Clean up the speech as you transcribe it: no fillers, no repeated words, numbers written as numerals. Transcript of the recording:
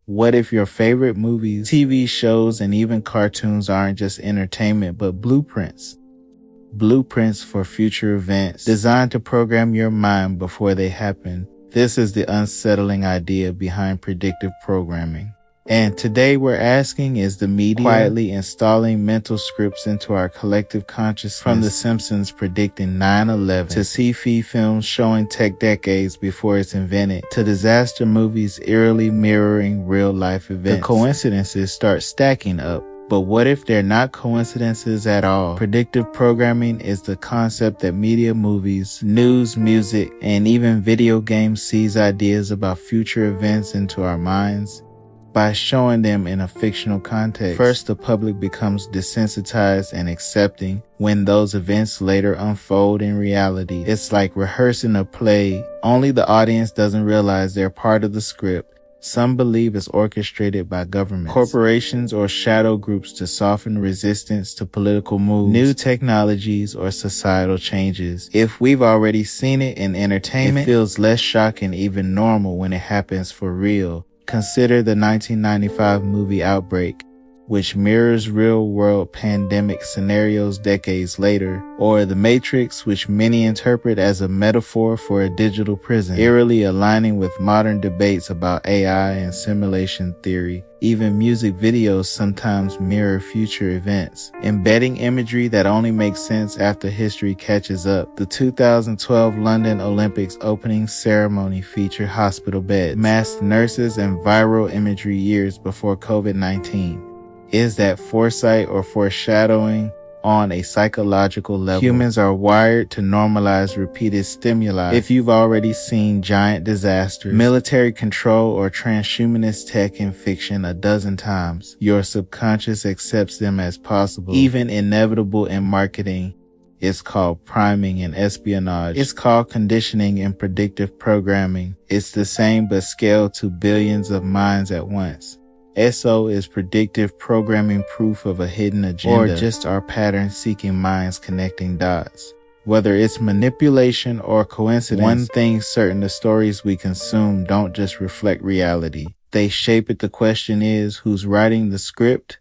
What if your favorite movies, TV shows, and even cartoons aren't just entertainment, but blueprints? Blueprints for future events designed to program your mind before they happen. This is the unsettling idea behind predictive programming. And today we're asking, is the media quietly installing mental scripts into our collective consciousness? From The Simpsons predicting 9/11 to sci-fi films showing tech decades before it's invented, to disaster movies eerily mirroring real-life events, the coincidences start stacking up. But what if they're not coincidences at all? Predictive programming is the concept that media, movies, news, music, and even video games sees ideas about future events into our minds by showing them in a fictional context. First, the public becomes desensitized and accepting. When those events later unfold in reality, it's like rehearsing a play. Only the audience doesn't realize they're part of the script. Some believe it's orchestrated by governments, corporations, or shadow groups to soften resistance to political moves, new technologies, or societal changes. If we've already seen it in entertainment, it feels less shocking, even normal, when it happens for real. Consider the 1995 movie Outbreak, which mirrors real-world pandemic scenarios decades later, or The Matrix, which many interpret as a metaphor for a digital prison, eerily aligning with modern debates about AI and simulation theory. Even music videos sometimes mirror future events, embedding imagery that only makes sense after history catches up. The 2012 London Olympics opening ceremony featured hospital beds, masked nurses, and viral imagery years before COVID-19. Is that foresight or foreshadowing on a psychological level? Humans are wired to normalize repeated stimuli. If you've already seen giant disasters, military control, or transhumanist tech in fiction a dozen times, your subconscious accepts them as possible, even inevitable in marketing. It's called priming in espionage. It's called conditioning in predictive programming. It's the same but scaled to billions of minds at once. SO is predictive programming, proof of a hidden agenda, or just our pattern-seeking minds connecting dots. Whether it's manipulation or coincidence, one thing's certain: the stories we consume don't just reflect reality. They shape it. The question is, who's writing the script?